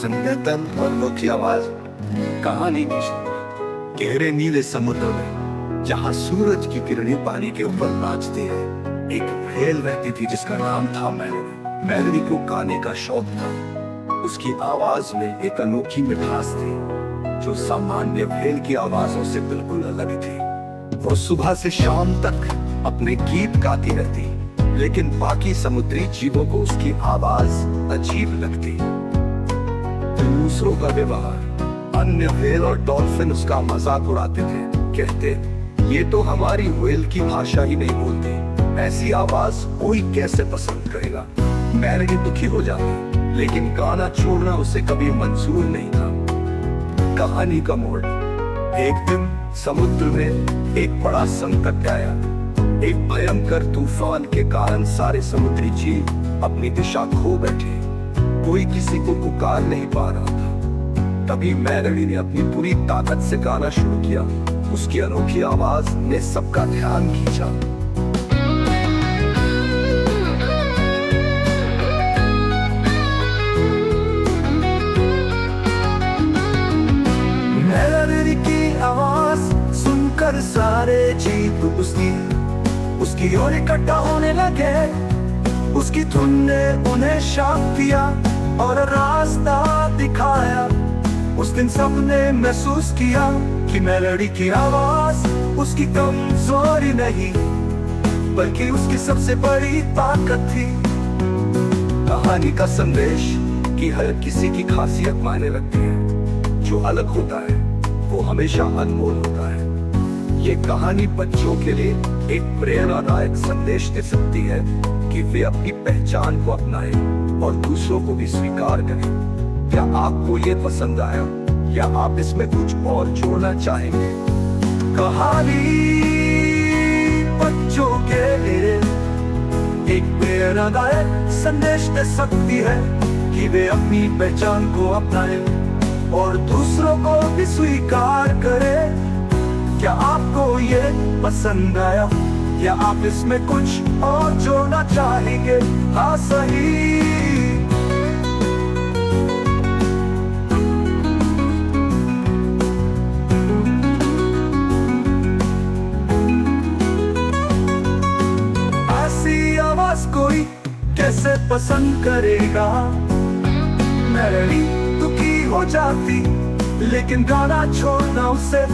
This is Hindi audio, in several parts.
संकेतन और अनोखी आवाज। कहानी गहरे नीले समुद्र में, जहाँ सूरज की किरणें पानी के ऊपर नाचती है, एक व्हेल रहती थी जिसका नाम था मेलोडी। मेलोडी को गाने का शौक था। उसकी आवाज में एक अनोखी मिठास थी जो सामान्य व्हेल की आवाजों से बिल्कुल अलग थी। वो सुबह से शाम तक अपने गीत गाती रहती, लेकिन बाकी समुद्री जीवों को उसकी आवाज अजीब लगती। दूसरों का व्यवहार, अन्य व्हेल और डॉल्फिन उसका मजाक उड़ाते थे, कहते ये तो हमारी व्हेल की भाषा ही नहीं बोलती, ऐसी आवाज कोई कैसे पसंद करेगा। मेलोडी दुखी हो जाती, लेकिन गाना छोड़ना उसे कभी मंजूर नहीं था। कहानी का मोड़, एक दिन समुद्र में एक बड़ा संकट आया। एक भयंकर तूफान के कारण सारे समुद्री जीव अपनी दिशा खो बैठे। कोई किसी को पुकार नहीं पा रहा था। तभी मेलोडी ने अपनी पूरी ताकत से गाना शुरू किया। उसकी अनोखी आवाज ने सबका ध्यान खींचा। मेलोडी की आवाज सुनकर सारे जीव उसकी ओर इकट्ठा होने लगे। उसकी धुन ने उन्हें शांत किया और रास्ता दिखाया। उस दिन सबने महसूस किया कि मेलोडी की आवाज उसकी कमजोरी नहीं, बल्कि उसकी सबसे बड़ी ताकत थी। कहानी का संदेश कि हर किसी की खासियत मायने रखती है। जो अलग होता है वो हमेशा अनमोल होता है। ये कहानी बच्चों के लिए एक प्रेरणादायक संदेश दे सकती है कि वे अपनी पहचान को अपनाएं और दूसरों को भी स्वीकार करें। क्या आपको ये पसंद आया या आप इसमें कुछ और जोड़ना चाहेंगे? कहानी बच्चों के लिए एक प्रेरणादायक संदेश दे सकती है कि वे अपनी पहचान को अपनाएं और दूसरों को भी स्वीकार करें। क्या आपको ये पसंद आया या आप इसमें कुछ और जोड़ना चाहेंगे? हाँ सही। ऐसी आवाज कोई कैसे पसंद करेगा? मेलोडी दुखी हो जाती, लेकिन गाना छोड़ना उसे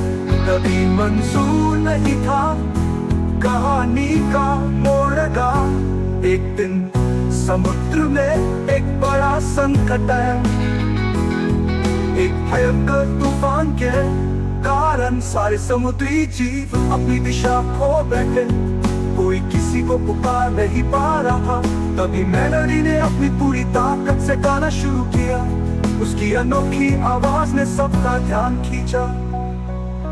कभी मंजूर नहीं था। कहानी का मोड़ का एक दिन समुद्र में एक बड़ा संकट आया। एक भयंकर तूफान के कारण सारे समुद्री जीव अपनी दिशा खो बैठे। कोई किसी को पुकार नहीं पा रहा। तभी मेलोडी ने अपनी पूरी ताकत से गाना शुरू किया। उसकी अनोखी आवाज ने सबका ध्यान खींचा।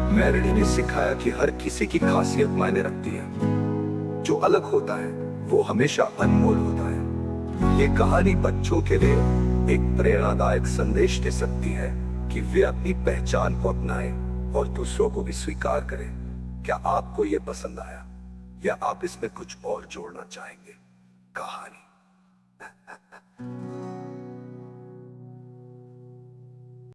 मेलोडी ने सिखाया कि हर किसी की खासियत मायने रखती है। जो अलग होता है वो हमेशा अनमोल होता है। ये कहानी बच्चों के लिए एक प्रेरणादायक संदेश दे सकती है कि वे अपनी पहचान को अपनाएं और दूसरों को भी स्वीकार करें। क्या आपको ये पसंद आया या आप इसमें कुछ और जोड़ना चाहेंगे? कहानी